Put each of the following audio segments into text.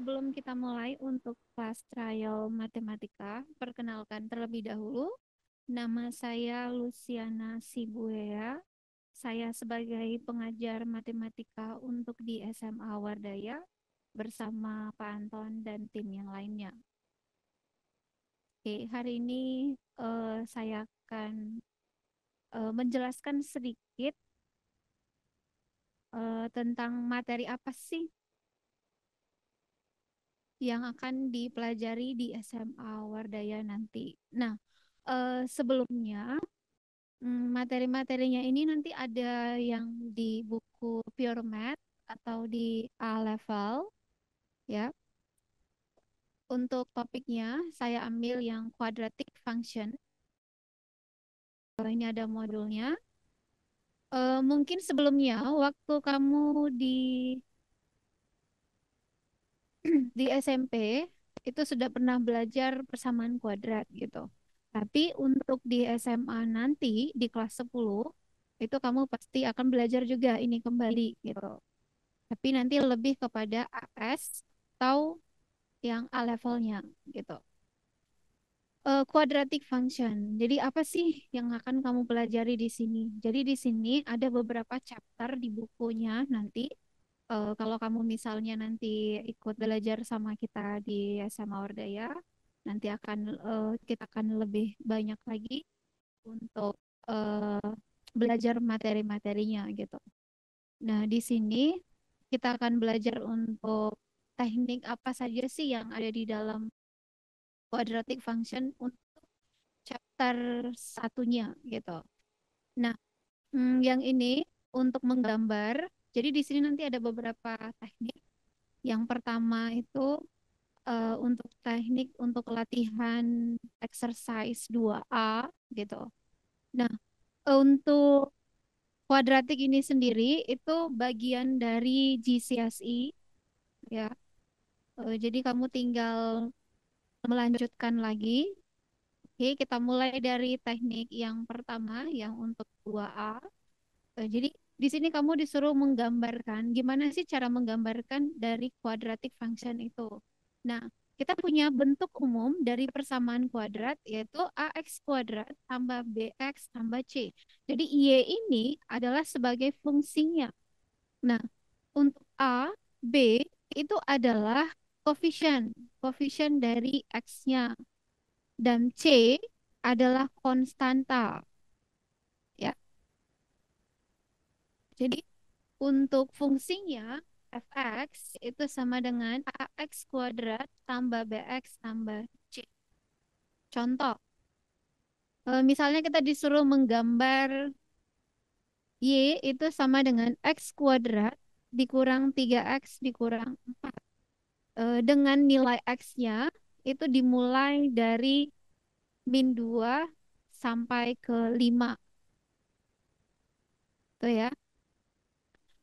sebelum kita mulai untuk kelas trial matematika, perkenalkan terlebih dahulu, nama saya Luciana Sibuea. Saya sebagai pengajar matematika untuk di SMA Wardaya bersama Pak Anton dan tim yang lainnya. Oke, hari ini saya akan menjelaskan sedikit tentang materi apa sih yang akan dipelajari di SMA Wardaya nanti. Nah, sebelumnya materi-materinya ini nanti ada yang di buku Pure Math atau di A level ya. Untuk topiknya saya ambil yang quadratic function. Ini ada modulnya. Mungkin sebelumnya waktu kamu di SMP itu sudah pernah belajar persamaan kuadrat gitu. Tapi untuk di SMA nanti di kelas 10 itu kamu pasti akan belajar juga ini kembali gitu. Tapi nanti lebih kepada AS atau yang A levelnya gitu. Quadratic function. Jadi apa sih yang akan kamu pelajari di sini? Jadi di sini ada beberapa chapter di bukunya nanti. Kalau kamu misalnya nanti ikut belajar sama kita di SMA Ordaya, nanti kita akan lebih banyak lagi untuk eh, belajar materi-materinya gitu. Nah, di sini kita akan belajar untuk teknik apa saja sih yang ada di dalam quadratic function untuk chapter satunya gitu. Nah, yang ini untuk menggambar. Jadi di sini nanti ada beberapa teknik. Yang pertama itu untuk teknik untuk latihan exercise 2A gitu. Nah, untuk kuadratik ini sendiri itu bagian dari GCSE ya. Jadi kamu tinggal melanjutkan lagi. Oke, kita mulai dari teknik yang pertama yang untuk 2A. Jadi di sini kamu disuruh menggambarkan gimana sih cara menggambarkan dari quadratic function itu. Nah, kita punya bentuk umum dari persamaan kuadrat yaitu ax kuadrat tambah bx tambah c. Jadi y ini adalah sebagai fungsinya. Nah, untuk a, b itu adalah koefisien, koefisien dari x-nya dan c adalah konstanta ya. Jadi untuk fungsinya fx itu sama dengan ax kuadrat tambah bx tambah c. Contoh, misalnya kita disuruh menggambar y itu sama dengan x kuadrat dikurang 3x dikurang 4. Dengan nilai x-nya itu dimulai dari min 2 sampai ke 5. Tuh ya.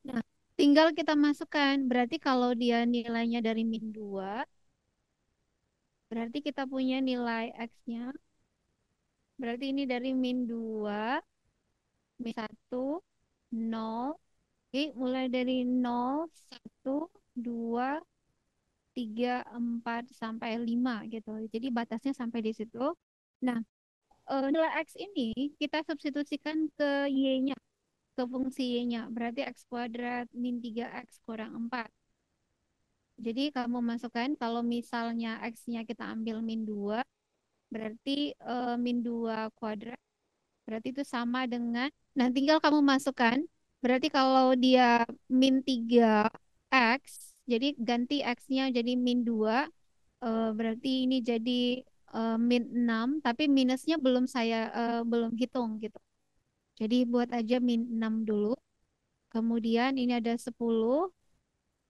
Nah, tinggal kita masukkan. Berarti kalau dia nilainya dari min 2, berarti kita punya nilai X-nya. Berarti ini dari min 2, min 1, 0. Oke, mulai dari 0, 1, 2, 3, 4, sampai 5 gitu. Jadi batasnya sampai di situ. Nah, nilai X ini kita substitusikan ke Y-nya, ke fungsi Y-nya. Berarti X kuadrat min 3X kurang 4. Jadi kamu masukkan kalau misalnya X-nya kita ambil min 2, berarti min 2 kuadrat, berarti itu sama dengan, nah tinggal kamu masukkan, berarti kalau dia min 3X, jadi ganti X-nya jadi min 2, berarti ini jadi min 6, tapi minusnya belum hitung gitu. Jadi buat aja min 6 dulu, kemudian ini ada 10,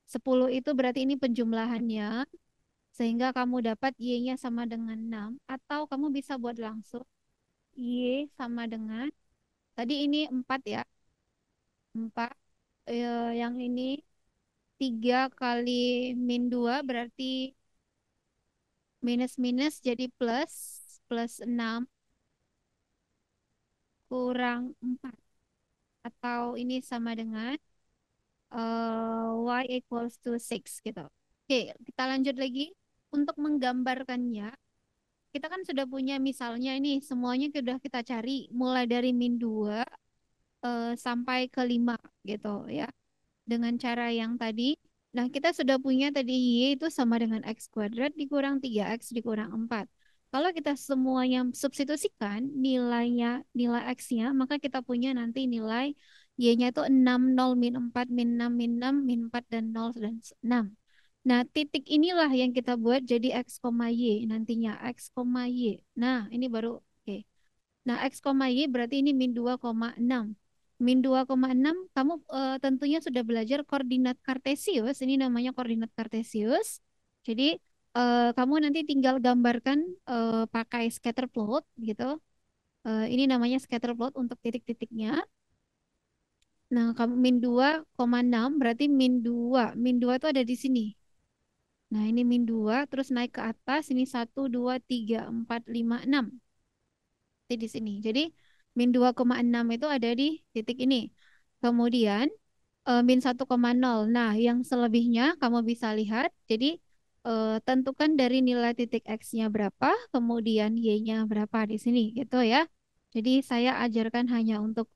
10 itu berarti ini penjumlahannya, sehingga kamu dapat Y-nya sama dengan 6. Atau kamu bisa buat langsung Y sama dengan, tadi ini 4 ya, 4. Yang ini 3 kali min 2 berarti minus-minus jadi plus, plus 6 kurang 4. Atau ini sama dengan Y equals to 6 gitu. Oke, kita lanjut lagi. Untuk menggambarkannya, kita kan sudah punya misalnya ini semuanya sudah kita cari mulai dari min 2 sampai ke 5 gitu ya. Dengan cara yang tadi. Nah, kita sudah punya tadi Y itu sama dengan X kuadrat dikurang 3X dikurang 4. Kalau kita semuanya substitusikan nilai X-nya, maka kita punya nanti nilai Y-nya itu 6, 0, min 4, min 6, min 6, min 4, dan 0, dan 6. Nah, titik inilah yang kita buat jadi X, Y nantinya. X, Y. Nah, ini baru, oke. Nah, X, Y berarti ini min 2,6. Min 2,6 kamu tentunya sudah belajar koordinat kartesius. Ini namanya koordinat kartesius. Jadi kamu nanti tinggal gambarkan pakai scatter plot gitu. Ini namanya scatter plot untuk titik-titiknya. Nah, kamu min 2,6 berarti min 2. Min 2 itu ada di sini. Nah, ini min 2 terus naik ke atas ini 1, 2, 3, 4, 5, 6 di sini. Jadi min 2,6 itu ada di titik ini. Kemudian min 1,0. Nah, yang selebihnya kamu bisa lihat. Jadi tentukan dari nilai titik X-nya berapa, kemudian Y-nya berapa di sini gitu ya. Jadi saya ajarkan hanya untuk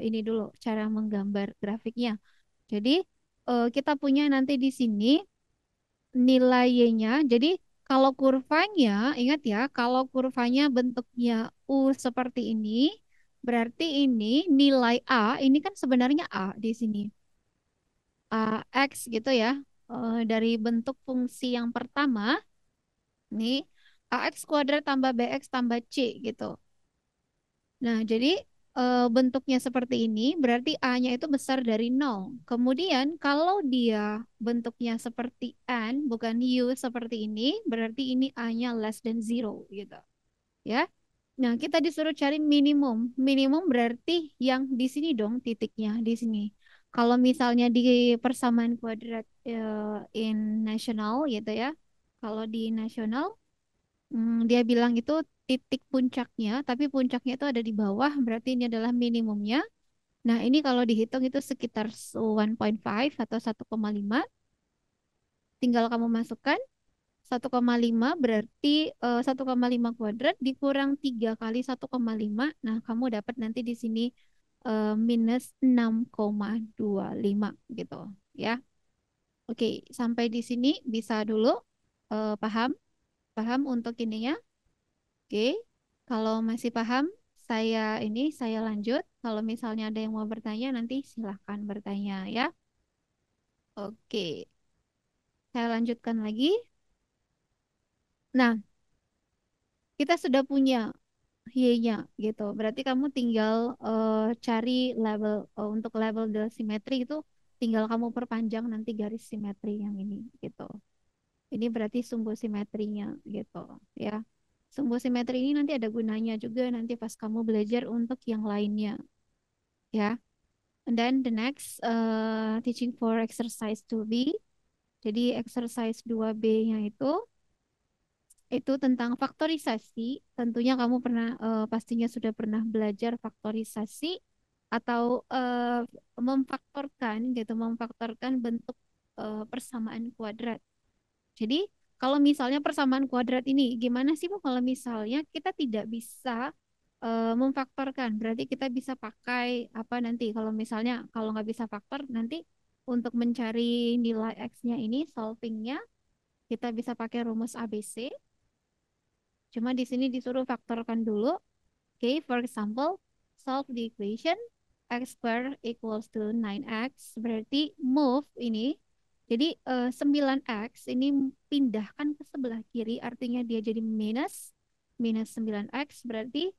ini dulu cara menggambar grafiknya. Jadi kita punya nanti di sini nilai Y-nya. Jadi kalau kurvanya, ingat ya, kalau kurvanya bentuknya U seperti ini, berarti ini nilai A, ini kan sebenarnya A di sini. X gitu ya. Dari bentuk fungsi yang pertama, nih AX kuadrat tambah BX tambah C gitu. Nah, jadi bentuknya seperti ini, berarti A-nya itu besar dari nol. Kemudian kalau dia bentuknya seperti N, bukan U seperti ini, berarti ini A-nya less than zero gitu. Ya. Nah, kita disuruh cari minimum. Minimum berarti yang di sini dong titiknya, di sini. Kalau misalnya di persamaan kuadrat in national gitu ya. Kalau di nasional dia bilang itu titik puncaknya, tapi puncaknya itu ada di bawah, berarti ini adalah minimumnya. Nah, ini kalau dihitung itu sekitar 1,5 atau 1,5. Tinggal kamu masukkan 1,5 berarti 1,5 kuadrat dikurang 3 kali 1,5. Nah, kamu dapat nanti di sini minus 6,25 gitu ya. Oke, sampai di sini bisa dulu paham? Paham untuk ininya? Oke, kalau masih paham, saya lanjut. Kalau misalnya ada yang mau bertanya, nanti silahkan bertanya ya. Oke, saya lanjutkan lagi. Nah, kita sudah punya Y-nya gitu. Berarti kamu tinggal cari level untuk level dosimetri itu tinggal kamu perpanjang nanti garis simetri yang ini gitu. Ini berarti sumbu simetrinya gitu ya. Sumbu simetri ini nanti ada gunanya juga nanti pas kamu belajar untuk yang lainnya ya. And then the next teaching for exercise 2B. Jadi exercise 2B-nya itu tentang faktorisasi. Tentunya kamu pernah pastinya sudah pernah belajar faktorisasi atau memfaktorkan gitu, memfaktorkan bentuk persamaan kuadrat. Jadi kalau misalnya persamaan kuadrat ini gimana sih Bu kalau misalnya kita tidak bisa memfaktorkan? Berarti kita bisa pakai apa nanti kalau misalnya kalau nggak bisa faktor nanti untuk mencari nilai X-nya ini solvingnya kita bisa pakai rumus ABC. Cuma di sini disuruh faktorkan dulu. Oke, for example, solve the equation x squared equals to 9x. Berarti move ini. Jadi 9x ini pindahkan ke sebelah kiri, artinya dia jadi minus 9x. Berarti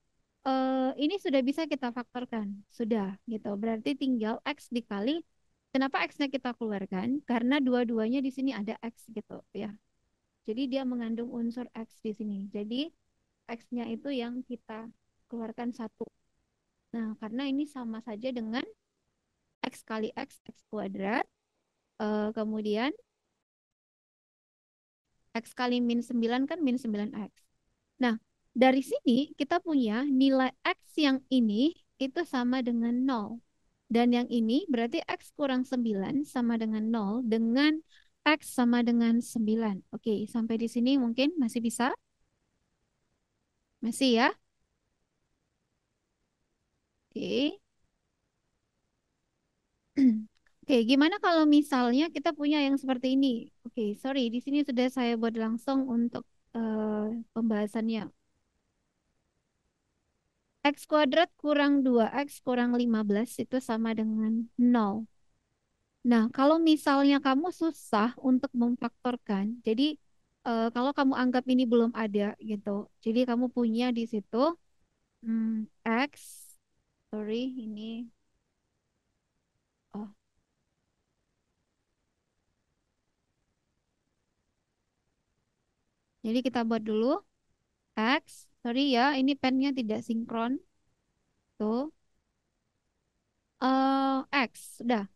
ini sudah bisa kita faktorkan. Sudah, gitu. Berarti tinggal x dikali. Kenapa x-nya kita keluarkan? Karena dua-duanya di sini ada x gitu ya. Jadi dia mengandung unsur X di sini. Jadi X-nya itu yang kita keluarkan satu. Nah, karena ini sama saja dengan X kali X, X kuadrat. Kemudian X kali min 9 kan min 9X. Nah, dari sini kita punya nilai X yang ini itu sama dengan 0. Dan yang ini berarti X kurang 9 sama dengan 0 dengan X sama dengan 9. Oke, sampai di sini mungkin masih bisa? Masih ya? Oke. Oke, gimana kalau misalnya kita punya yang seperti ini? Oke, sorry, di sini sudah saya buat langsung untuk pembahasannya. X kuadrat kurang 2X kurang 15 itu sama dengan 0. Nah, kalau misalnya kamu susah untuk memfaktorkan, jadi kalau kamu anggap ini belum ada gitu, jadi kamu punya di situ X, sorry, ini, oh, jadi kita buat dulu X, sorry ya, ini pennya tidak sinkron, tuh, X, sudah.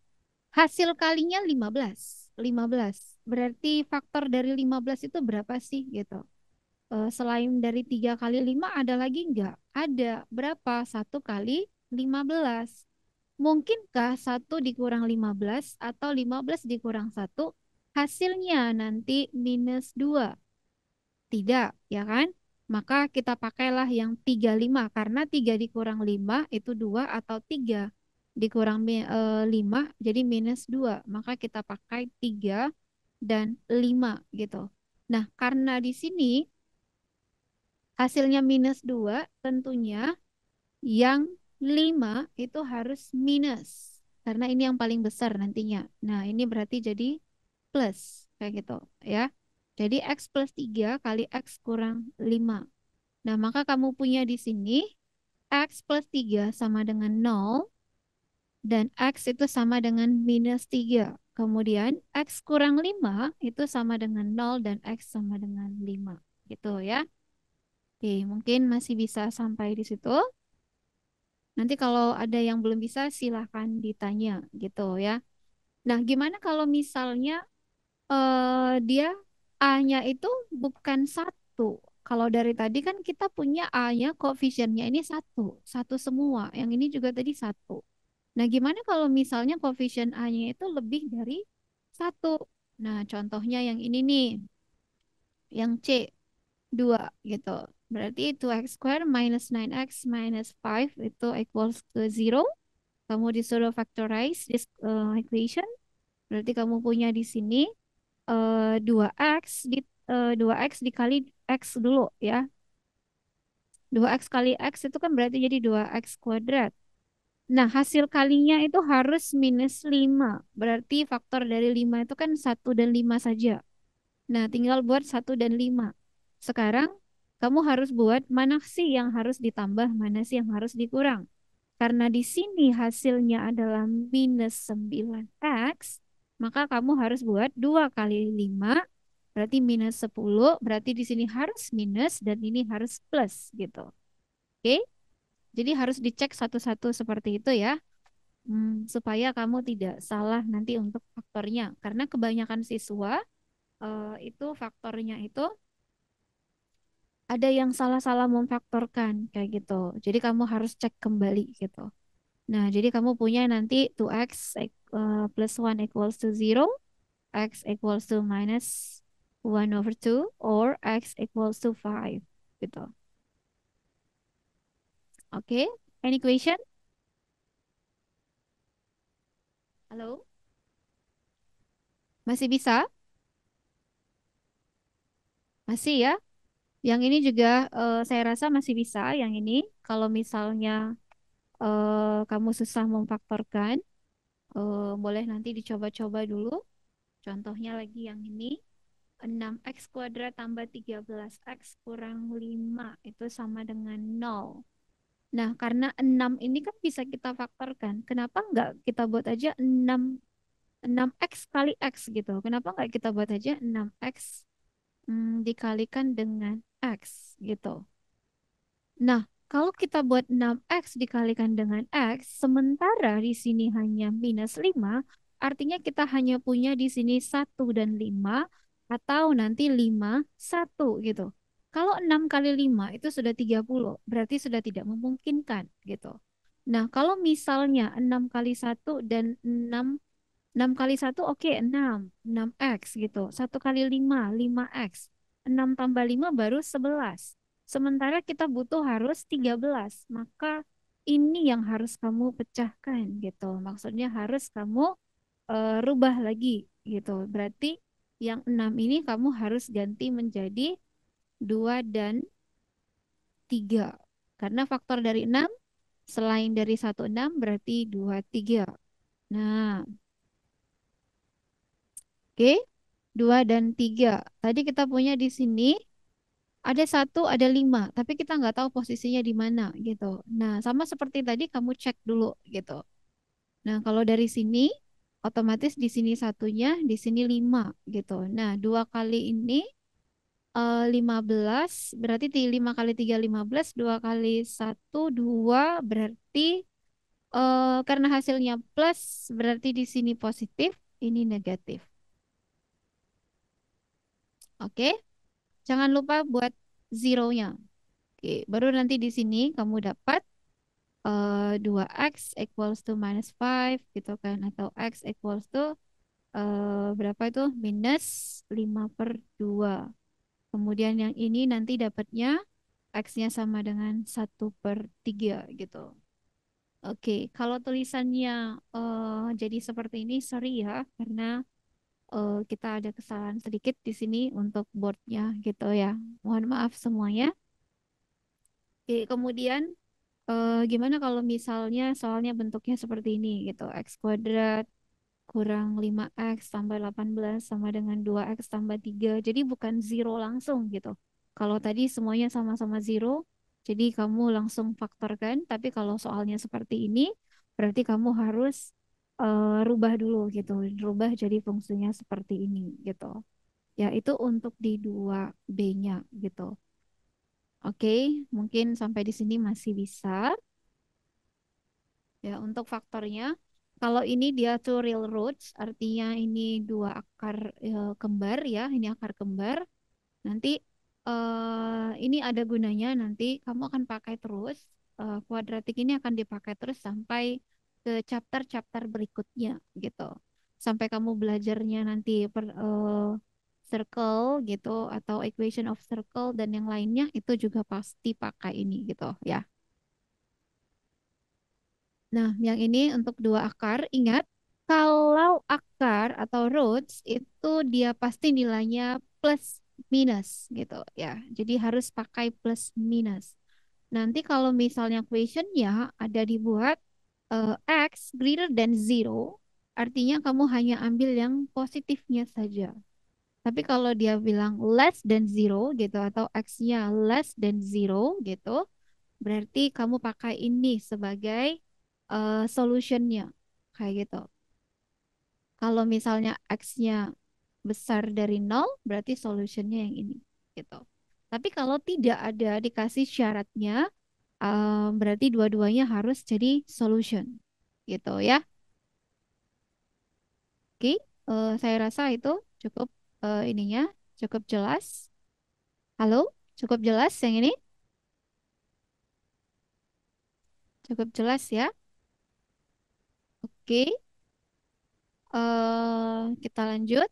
Hasil kalinya 15. 15. Berarti faktor dari 15 itu berapa sih gitu? Selain dari 3 kali 5 ada lagi nggak? Ada. Berapa? 1 kali 15. Mungkinkah 1 dikurang 15 atau 15 dikurang 1 hasilnya nanti -2? Tidak, ya kan? Maka kita pakailah yang 35 karena 3 dikurang 5 itu 2 atau 3 dikurang 5 jadi -2. Maka kita pakai 3 dan 5 gitu. Nah, karena di sini hasilnya -2 tentunya yang 5 itu harus minus. Karena ini yang paling besar nantinya. Nah, ini berarti jadi plus. Kayak gitu ya. Jadi X plus 3 kali X kurang 5. Nah, maka kamu punya di sini X plus 3 sama dengan 0. Dan X itu sama dengan -3. Kemudian X kurang 5 itu sama dengan 0 dan X sama dengan 5. Gitu ya. Oke, mungkin masih bisa sampai di situ. Nanti kalau ada yang belum bisa silahkan ditanya gitu ya. Nah, gimana kalau misalnya dia A-nya itu bukan satu. Kalau dari tadi kan kita punya A-nya koefisiennya ini satu, satu semua. Yang ini juga tadi satu. Nah, gimana kalau misalnya koefisien A-nya itu lebih dari satu? Nah, contohnya yang ini nih, yang C 2 gitu. Berarti 2x square minus 9x minus 5 itu equals ke 0. Kamu disuruh factorize this equation. Berarti kamu punya di sini 2x 2x dikali x dulu ya. 2x kali x itu kan berarti jadi 2x kuadrat. Nah, hasil kalinya itu harus -5. Berarti faktor dari 5 itu kan 1 dan 5 saja. Nah, tinggal buat 1 dan 5. Sekarang kamu harus buat mana sih yang harus ditambah, mana sih yang harus dikurang. Karena di sini hasilnya adalah -9x, maka kamu harus buat 2 kali 5, berarti -10, berarti di sini harus minus dan ini harus plus gitu. Oke, jadi harus dicek satu-satu seperti itu ya, supaya kamu tidak salah nanti untuk faktornya. Karena kebanyakan siswa itu faktornya itu ada yang salah-salah memfaktorkan kayak gitu. Jadi kamu harus cek kembali gitu. Nah, jadi kamu punya nanti 2x plus 1 equals to 0, x equals to minus 1/2, or x equals to 5 gitu. Oke, any question? Halo? Masih bisa? Masih ya? Yang ini juga saya rasa masih bisa yang ini. Kalau misalnya kamu susah memfaktorkan, boleh nanti dicoba-coba dulu. Contohnya lagi yang ini. 6x kuadrat tambah 13x kurang 5 itu sama dengan 0. Nah, karena 6 ini kan bisa kita faktorkan. Kenapa enggak kita buat aja 6x kali x gitu. Kenapa enggak kita buat aja 6x dikalikan dengan x gitu. Nah, kalau kita buat 6x dikalikan dengan x, sementara di sini hanya -5, artinya kita hanya punya di sini 1 dan 5, atau nanti 5, 1 gitu. Kalau 6 kali 5 itu sudah 30, berarti sudah tidak memungkinkan gitu. Nah, kalau misalnya 6 kali 1 dan 6 6 kali satu oke 6. 6x gitu. 1 kali 5, 5x. 6 tambah 5 baru 11. Sementara kita butuh harus 13. Maka ini yang harus kamu pecahkan gitu. Maksudnya harus kamu rubah lagi gitu. Berarti yang 6 ini kamu harus ganti menjadi 2 dan 3. Karena faktor dari 6 selain dari 1 6 berarti 2 3. Nah, oke. 2 dan 3. Tadi kita punya di sini ada 1, ada 5, tapi kita nggak tahu posisinya di mana gitu. Nah, sama seperti tadi kamu cek dulu gitu. Nah, kalau dari sini otomatis di sini satunya, di sini 5 gitu. Nah, 2 kali ini 15 berarti 5 kali 3 15, 2 kali 1 2 berarti karena hasilnya plus berarti di sini positif, ini negatif. Oke, jangan lupa buat zero-nya. Oke, baru nanti di sini kamu dapat 2x equals to minus 5 gitu kan. Atau x equals to berapa itu? Minus 5/2. Kemudian yang ini nanti dapatnya x-nya sama dengan 1/3 gitu. Oke, kalau tulisannya jadi seperti ini, sorry ya, karena kita ada kesalahan sedikit di sini untuk boardnya gitu ya. Mohon maaf semuanya. Oke, kemudian gimana kalau misalnya soalnya bentuknya seperti ini gitu. X kuadrat kurang 5x tambah 18 sama dengan 2x tambah 3. Jadi bukan zero langsung gitu. Kalau tadi semuanya sama-sama zero, jadi kamu langsung faktorkan. Tapi kalau soalnya seperti ini, berarti kamu harus rubah dulu gitu. Rubah jadi fungsinya seperti ini gitu. Ya, itu untuk di 2B-nya gitu. Oke, mungkin sampai di sini masih bisa. Ya, untuk faktornya, kalau ini dia tuh real roots, artinya ini dua akar kembar ya, ini akar kembar. Nanti ini ada gunanya, nanti kamu akan pakai terus, kuadratik ini akan dipakai terus sampai ke chapter-chapter berikutnya gitu. Sampai kamu belajarnya nanti circle gitu, atau equation of circle dan yang lainnya, itu juga pasti pakai ini gitu ya. Nah, yang ini untuk dua akar, ingat kalau akar atau roots itu dia pasti nilainya plus minus gitu ya. Jadi harus pakai plus minus. Nanti kalau misalnya questionnya ada dibuat x greater than zero, artinya kamu hanya ambil yang positifnya saja. Tapi kalau dia bilang less than zero gitu atau x-nya less than zero gitu, berarti kamu pakai ini sebagai solutionnya kayak gitu. Kalau misalnya x-nya besar dari nol, berarti solutionnya yang ini gitu. Tapi kalau tidak ada dikasih syaratnya, berarti dua-duanya harus jadi solution gitu ya. Oke, saya rasa itu cukup ininya cukup jelas. Halo, cukup jelas yang ini? Cukup jelas ya. Oke, kita lanjut.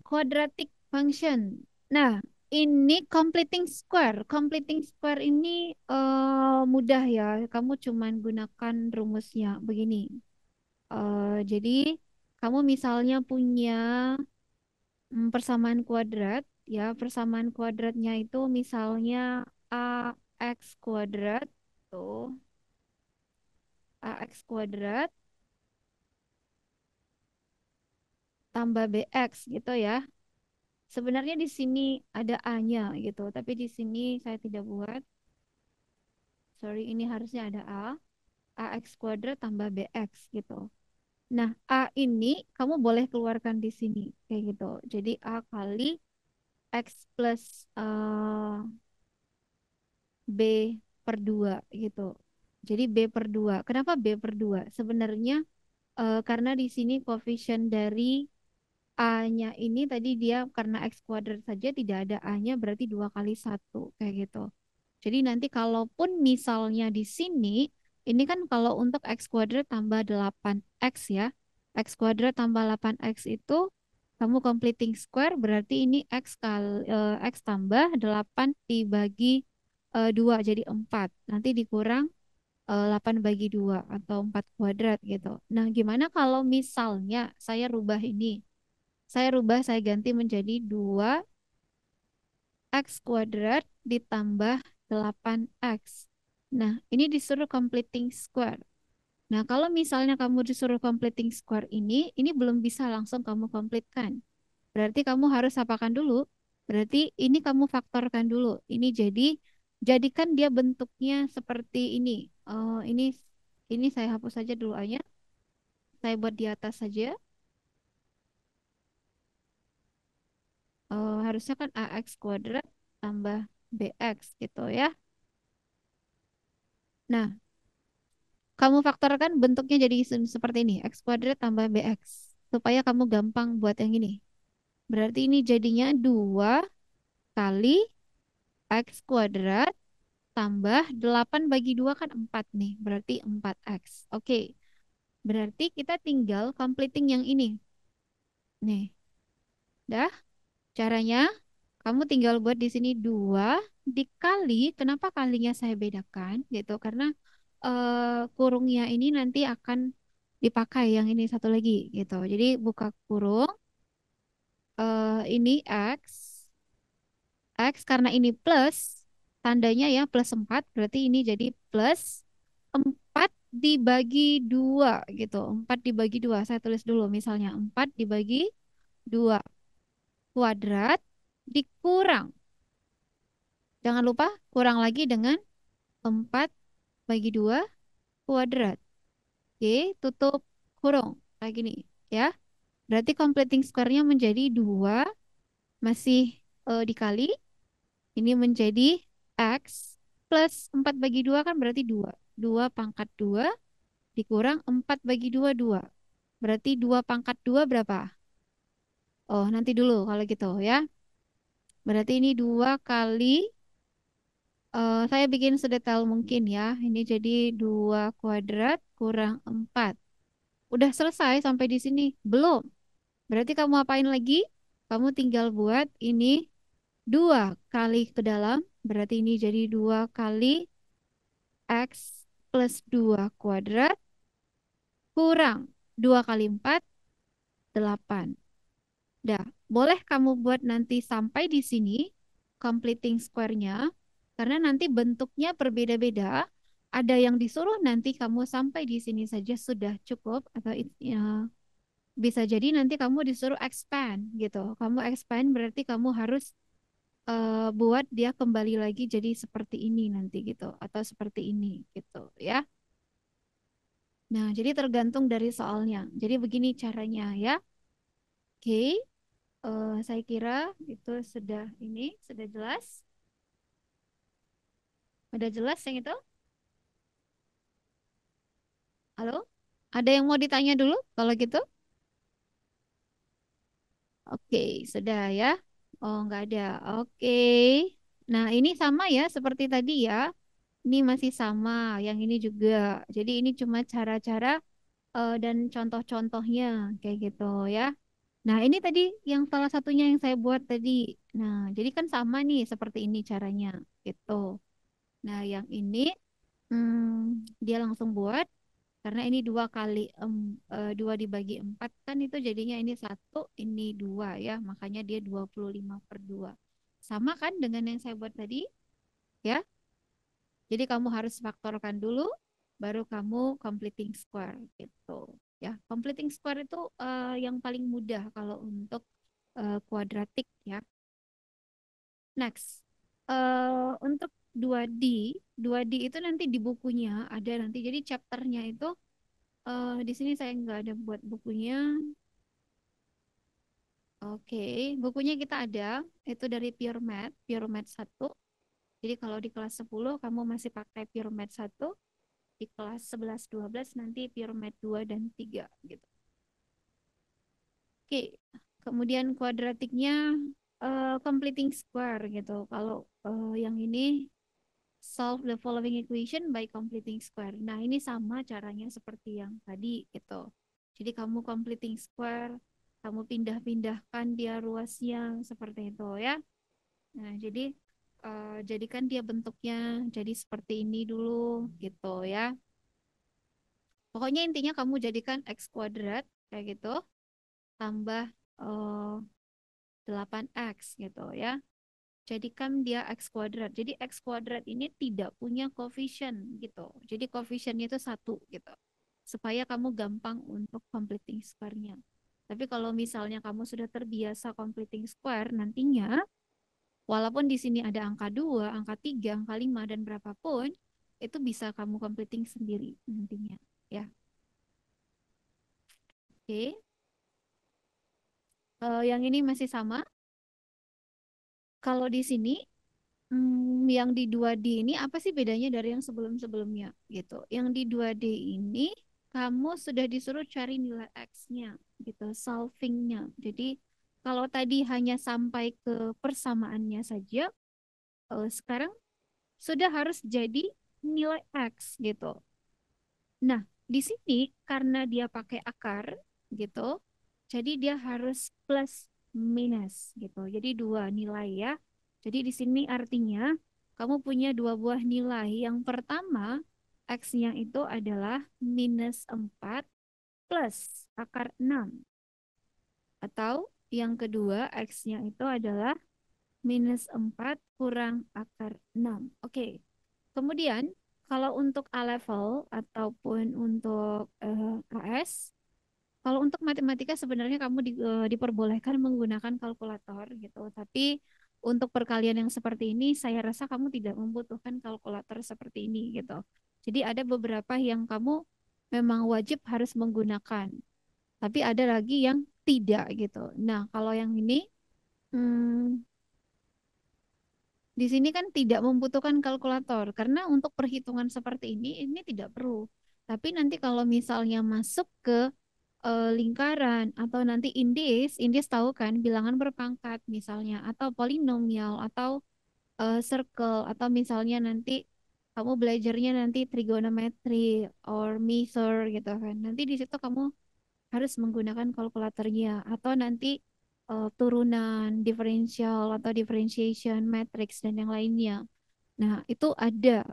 Quadratic function. Nah, ini completing square. Completing square ini mudah ya. Kamu cuman gunakan rumusnya begini. Jadi kamu misalnya punya persamaan kuadrat, ya persamaan kuadratnya itu misalnya ax kuadrat tuh ax kuadrat tambah bx gitu ya. Sebenarnya di sini ada a-nya gitu, tapi di sini saya tidak buat. Sorry, ini harusnya ada a. Ax kuadrat tambah bx gitu. Nah, a ini kamu boleh keluarkan di sini kayak gitu. Jadi a kali x plus b per 2 gitu. Jadi b per 2. Kenapa b per 2? Sebenarnya karena di sini koefisien dari a-nya ini tadi dia karena x kuadrat saja tidak ada a-nya berarti 2 kali 1 kayak gitu. Jadi nanti kalaupun misalnya di sini Ini kan kalau untuk X kuadrat tambah 8X ya. X kuadrat tambah 8X itu kamu completing square berarti ini X tambah 8 dibagi 2 jadi 4. Nanti dikurang 8 bagi 2 atau 4 kuadrat gitu. Nah, gimana kalau misalnya saya rubah ini? Saya ganti menjadi 2X kuadrat ditambah 8X. Nah, ini disuruh completing square. Nah, kalau misalnya kamu disuruh completing square ini belum bisa langsung kamu komplitkan. Berarti kamu harus apakan dulu? Berarti ini kamu faktorkan dulu. Ini jadikan dia bentuknya seperti ini. Ini saya hapus saja dulu aja. Saya buat di atas saja. Harusnya kan AX kuadrat tambah BX gitu ya. Nah, kamu faktorkan bentuknya jadi seperti ini. X kuadrat tambah BX. Supaya kamu gampang buat yang ini. Berarti ini jadinya 2 kali X kuadrat tambah 8 bagi 2 kan 4 nih. Berarti 4X. Oke. Berarti kita tinggal completing yang ini. Nih. Dah. Caranya kamu tinggal buat di sini 2 dikali. Kenapa kalinya saya bedakan gitu? Karena kurungnya ini nanti akan dipakai yang ini satu lagi gitu. Jadi buka kurung. Ini X karena ini plus, tandanya ya plus 4 berarti ini jadi plus 4 dibagi 2 gitu. 4 dibagi 2 saya tulis dulu misalnya 4 dibagi 2 kuadrat dikurang. Jangan lupa kurang lagi dengan 4 bagi 2 kuadrat. Oke, tutup kurung. Kayak gini ya. Berarti completing square-nya menjadi 2 masih dikali. Ini menjadi X plus 4 bagi 2 kan berarti 2. 2 pangkat 2 dikurang 4 bagi 2, 2. Berarti 2 pangkat 2 berapa? Oh, nanti dulu kalau gitu ya. Berarti ini 2 kali, saya bikin sedetail mungkin ya. Ini jadi 2 kuadrat kurang 4. Udah selesai sampai di sini? Belum. Berarti kamu apain lagi? Kamu tinggal buat ini 2 kali ke dalam. Berarti ini jadi 2 kali X plus 2 kuadrat kurang 2 kali 4, 8. Dah, boleh kamu buat nanti sampai di sini, completing square-nya, karena nanti bentuknya berbeda-beda. Ada yang disuruh nanti kamu sampai di sini saja sudah cukup, atau ya, bisa jadi nanti kamu disuruh expand gitu. Kamu expand berarti kamu harus buat dia kembali lagi jadi seperti ini nanti gitu, atau seperti ini gitu ya. Nah, jadi tergantung dari soalnya. Jadi begini caranya ya. Oke, saya kira itu sudah jelas. Udah jelas yang itu? Halo? Ada yang mau ditanya dulu kalau gitu? Oke, sudah ya. Oh, nggak ada. Oke. Nah, ini sama ya seperti tadi ya. Ini masih sama, yang ini juga. Jadi ini cuma cara-cara dan contoh-contohnya kayak gitu ya. Nah, ini tadi yang salah satunya yang saya buat tadi. Nah, jadi kan sama nih seperti ini caranya gitu. Nah, yang ini dia langsung buat karena ini 2 dibagi 4 kan itu jadinya ini 1, ini 2 ya. Makanya dia 25/2. Sama kan dengan yang saya buat tadi ya. Jadi kamu harus faktorkan dulu baru kamu completing square gitu. Ya, completing square itu yang paling mudah kalau untuk kuadratik ya. Next, untuk 2D itu nanti di bukunya ada nanti. Jadi chapternya itu di sini saya nggak ada buat bukunya. Oke, bukunya kita ada itu dari Pure Math 1. Jadi kalau di kelas 10 kamu masih pakai Pure Math 1, di kelas 11 12 nanti Pure Math 2 dan 3 gitu. Oke, kemudian kuadratiknya completing square gitu. Kalau yang ini Solve the following equation by completing square. Nah, ini sama caranya seperti yang tadi gitu. Jadi kamu completing square, kamu pindah-pindahkan dia ruasnya seperti itu ya. Nah, jadi jadikan dia bentuknya jadi seperti ini dulu gitu ya. Pokoknya intinya kamu jadikan x kuadrat kayak gitu tambah eh, 8x gitu ya. Jadikan dia x kuadrat. Jadi x kuadrat ini tidak punya koefisien gitu. Jadi koefisiennya itu satu gitu. Supaya kamu gampang untuk completing square-nya. Tapi kalau misalnya kamu sudah terbiasa completing square, nantinya walaupun di sini ada angka 2, angka 3, angka 5, dan berapapun, itu bisa kamu completing sendiri nantinya. Ya, oke. Yang ini masih sama. Kalau di sini yang di 2D ini apa sih bedanya dari yang sebelum-sebelumnya gitu. Yang di 2D ini kamu sudah disuruh cari nilai X-nya gitu, solving-nya. Jadi kalau tadi hanya sampai ke persamaannya saja, sekarang sudah harus jadi nilai X gitu. Nah, di sini karena dia pakai akar gitu, jadi dia harus plus minus gitu. Jadi dua nilai ya. Jadi di sini artinya kamu punya dua buah nilai. Yang pertama, X-nya itu adalah minus 4 plus akar 6. Atau yang kedua, X-nya itu adalah minus 4 kurang akar 6. Oke. Kemudian, kalau untuk A level ataupun untuk AS, kalau untuk matematika sebenarnya kamu diperbolehkan menggunakan kalkulator gitu. Tapi untuk perkalian yang seperti ini, saya rasa kamu tidak membutuhkan kalkulator seperti ini gitu. Jadi ada beberapa yang kamu memang wajib harus menggunakan. Tapi ada lagi yang tidak gitu. Nah, kalau yang ini, hmm, di sini kan tidak membutuhkan kalkulator karena untuk perhitungan seperti ini tidak perlu. Tapi nanti kalau misalnya masuk ke lingkaran atau nanti indis tahu kan bilangan berpangkat misalnya atau polinomial atau circle atau misalnya nanti kamu belajarnya nanti trigonometry or measure gitu kan. Nanti di situ kamu harus menggunakan kalkulatornya atau nanti turunan diferensial atau differentiation matrix dan yang lainnya. Nah, itu ada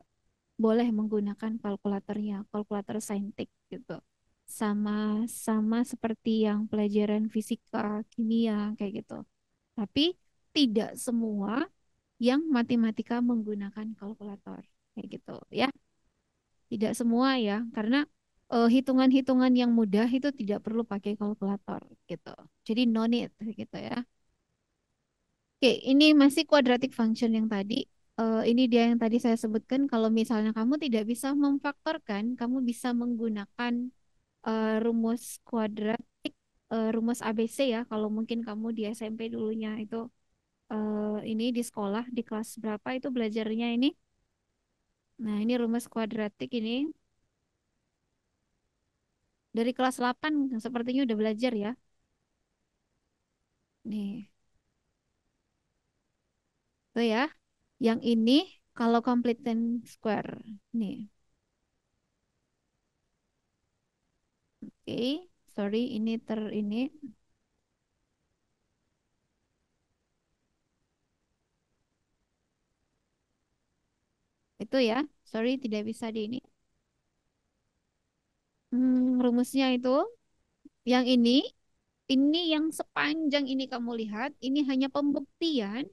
boleh menggunakan kalkulatornya, kalkulator saintek gitu. Sama sama seperti yang pelajaran fisika, kimia kayak gitu. Tapi tidak semua yang matematika menggunakan kalkulator kayak gitu ya. Tidak semua ya, karena hitungan-hitungan yang mudah itu tidak perlu pakai kalkulator gitu. Jadi no need gitu ya. Oke, ini masih quadratic function yang tadi. Ini dia yang tadi saya sebutkan. Kalau misalnya kamu tidak bisa memfaktorkan, kamu bisa menggunakan rumus kuadratik, rumus ABC ya. Kalau mungkin kamu di SMP dulunya itu ini di sekolah di kelas berapa itu belajarnya ini. Nah, ini rumus kuadratik ini dari kelas 8 sepertinya udah belajar ya. Nih, tuh ya. Yang ini kalau completing square. Nih, oke. Sorry, ini ini itu ya. Sorry, tidak bisa di ini. Rumusnya itu yang ini yang sepanjang ini kamu lihat, ini hanya pembuktian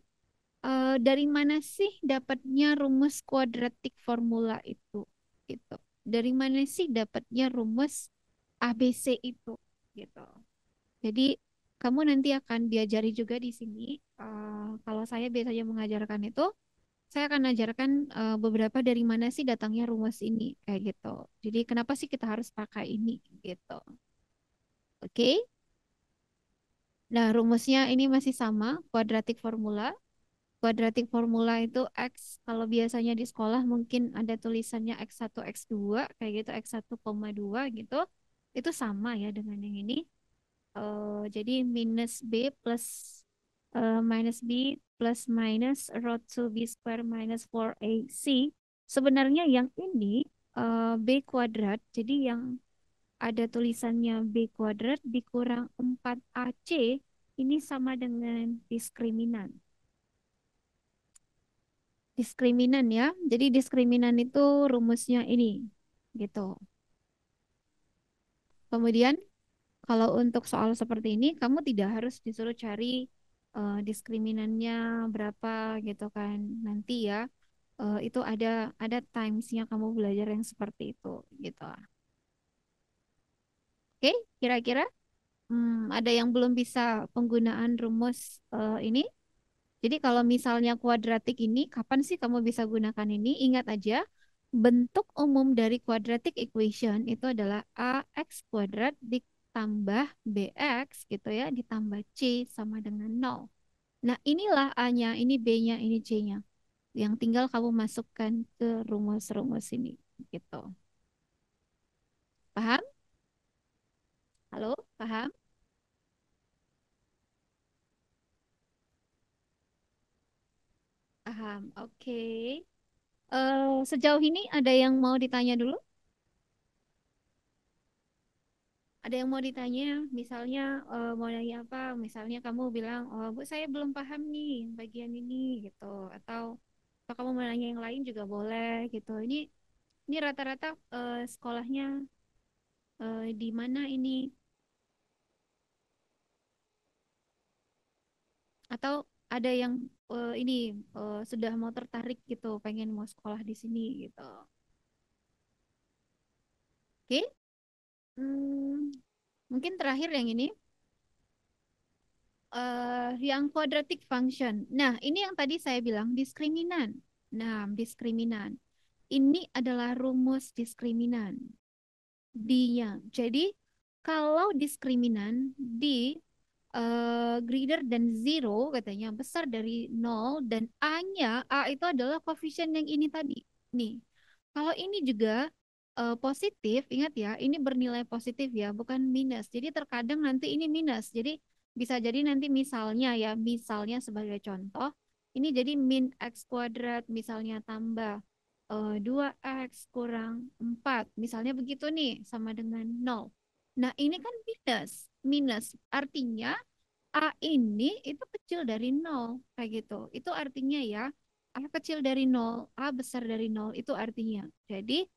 dari mana sih dapatnya rumus kuadratik formula itu gitu. Dari mana sih dapatnya rumus ABC itu gitu. Jadi kamu nanti akan diajari juga di sini. Kalau saya biasanya mengajarkan itu, saya akan ajarkan beberapa dari mana sih datangnya rumus ini kayak gitu. Jadi kenapa sih kita harus pakai ini gitu. Oke. Nah, rumusnya ini masih sama, kuadratik formula. Kuadratik formula itu X, kalau biasanya di sekolah mungkin ada tulisannya X1, X2, kayak gitu, X1,2 gitu. Itu sama ya dengan yang ini. Jadi minus B plus minus B plus minus root 2B square minus 4AC Sebenarnya yang ini B kuadrat, jadi yang ada tulisannya B kuadrat dikurang 4AC ini sama dengan diskriminan. Diskriminan ya. Jadi diskriminan itu rumusnya ini gitu. Kemudian kalau untuk soal seperti ini kamu tidak harus disuruh cari diskriminannya berapa gitu kan. Nanti ya itu ada timesnya kamu belajar yang seperti itu gitu. Oke, kira-kira ada yang belum bisa penggunaan rumus ini? Jadi kalau misalnya kuadratik ini, kapan sih kamu bisa gunakan ini? Ingat aja, bentuk umum dari quadratic equation itu adalah ax kuadrat ditambah bx gitu ya, ditambah c sama dengan nol. Nah, inilah A-nya, ini B-nya, ini C-nya. Yang tinggal kamu masukkan ke rumus-rumus ini gitu. Paham? Halo, paham? Paham. Oke. Sejauh ini ada yang mau ditanya dulu? Ada yang mau ditanya, misalnya mau nanya apa? Misalnya kamu bilang, oh Bu saya belum paham nih bagian ini gitu, atau kamu mau nanya yang lain juga boleh gitu. Ini rata-rata sekolahnya di mana ini? Atau ada yang ini sudah mau tertarik gitu, pengen mau sekolah di sini gitu. Oke? Hmm, mungkin terakhir yang ini. Yang quadratic function. Nah, ini yang tadi saya bilang diskriminan. Nah, diskriminan. Ini adalah rumus diskriminan. D-nya. Jadi, kalau diskriminan di greater than zero, katanya besar dari nol, dan A-nya, A itu adalah koefisien yang ini tadi. Nih, kalau ini juga positif, ingat ya, ini bernilai positif ya, bukan minus. Jadi terkadang nanti ini minus. Jadi bisa jadi nanti misalnya ya, misalnya sebagai contoh, ini jadi min x kuadrat, misalnya tambah 2x kurang 4. Misalnya begitu nih, sama dengan nol. Nah, ini kan minus. Minus artinya A ini itu kecil dari nol. Kayak gitu. Itu artinya ya, A kecil dari nol, A besar dari nol. Itu artinya. Jadi,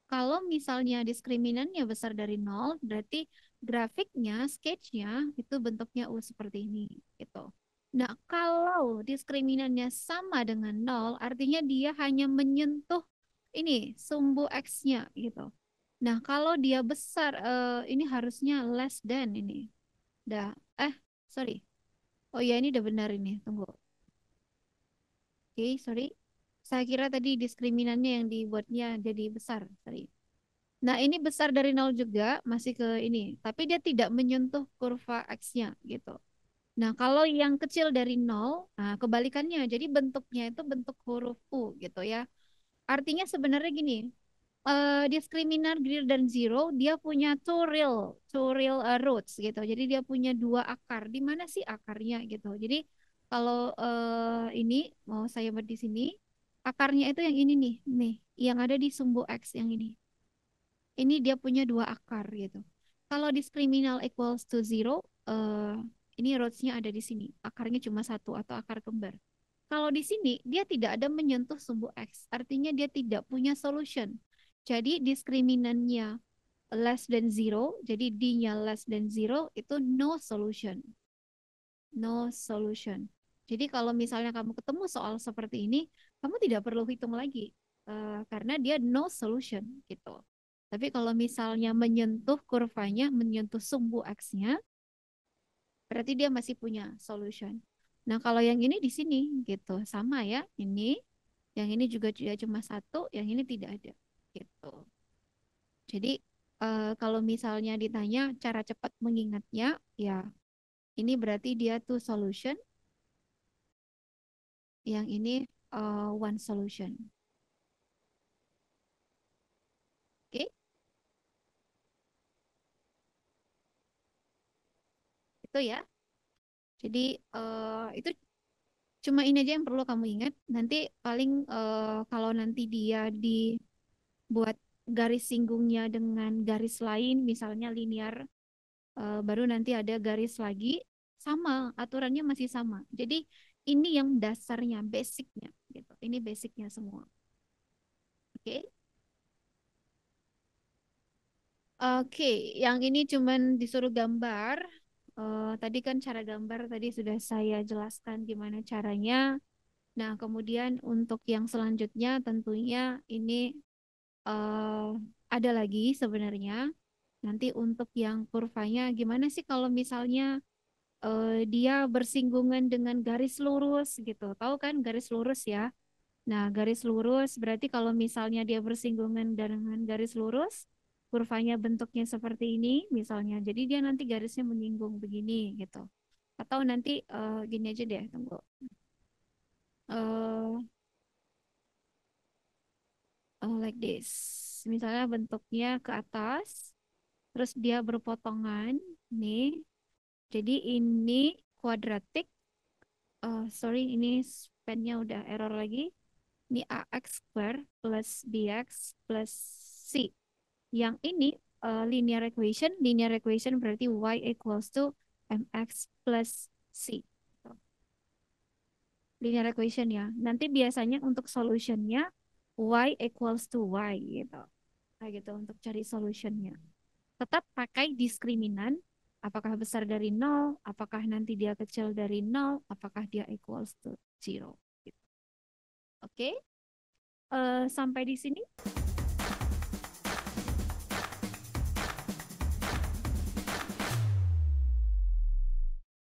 kalau misalnya diskriminannya besar dari nol, berarti grafiknya, sketch-nya itu bentuknya seperti ini. Gitu. Nah, kalau diskriminannya sama dengan nol, artinya dia hanya menyentuh ini sumbu X-nya gitu. Nah, kalau dia besar, ini harusnya less than ini. Dah, sorry. Oh ya, ini udah benar ini. Tunggu. Oke, sorry. Saya kira tadi diskriminannya yang dibuatnya jadi besar. Sorry. Nah, ini besar dari nol juga, masih ke ini. Tapi dia tidak menyentuh kurva X-nya gitu. Nah, kalau yang kecil dari nol, nah kebalikannya. Jadi bentuknya itu bentuk huruf U gitu ya. Artinya sebenarnya gini, diskriminar greater than zero, dia punya two real roots gitu. Jadi dia punya dua akar. Di mana sih akarnya gitu. Jadi kalau ini mau saya buat di sini, akarnya itu yang ini nih, yang ada di sumbu X yang ini. Ini dia punya dua akar gitu. Kalau discriminal equals to zero, ini rootsnya ada di sini. Akarnya cuma satu atau akar kembar. Kalau di sini dia tidak ada menyentuh sumbu X, artinya dia tidak punya solution. Jadi diskriminannya less than zero, jadi D-nya less than zero itu no solution. No solution. Jadi kalau misalnya kamu ketemu soal seperti ini, kamu tidak perlu hitung lagi karena dia no solution gitu. Tapi kalau misalnya menyentuh kurvanya, menyentuh sumbu X-nya, berarti dia masih punya solution. Nah, kalau yang ini di sini gitu, sama ya. Yang ini juga cuma satu, yang ini tidak ada gitu. Jadi kalau misalnya ditanya cara cepat mengingatnya, ya ini berarti dia two solution, yang ini one solution. Oke, itu ya. Jadi itu Cuma ini aja yang perlu kamu ingat. Nanti paling kalau nanti dia dibuat garis singgungnya dengan garis lain, misalnya linear, baru nanti ada garis lagi, sama, aturannya masih sama. Jadi ini yang dasarnya, basicnya, gitu. Ini basicnya semua. Oke? Oke, yang ini cuman disuruh gambar. Tadi kan cara gambar tadi sudah saya jelaskan gimana caranya. Nah, kemudian untuk yang selanjutnya tentunya ini eh, ada lagi sebenarnya. Nanti untuk yang kurvanya gimana sih kalau misalnya dia bersinggungan dengan garis lurus gitu. Tahu kan garis lurus ya? Nah, garis lurus berarti kalau misalnya dia bersinggungan dengan garis lurus, kurvanya bentuknya seperti ini misalnya. Jadi dia nanti garisnya menyinggung begini gitu. Atau nanti gini aja deh, tunggu. eh like this. Misalnya bentuknya ke atas, terus dia berpotongan nih. Jadi ini kuadratik. Sorry, ini span-nya udah error lagi. Ini ax square plus bx plus c. Yang ini linear equation berarti y equals to mx plus c. Linear equation ya. Nanti biasanya untuk solutionnya y equals to y gitu. Kayak gitu untuk cari solutionnya. Tetap pakai diskriminan. Apakah besar dari nol? Apakah nanti dia kecil dari nol? Apakah dia equals to zero? Gitu. Oke, sampai di sini.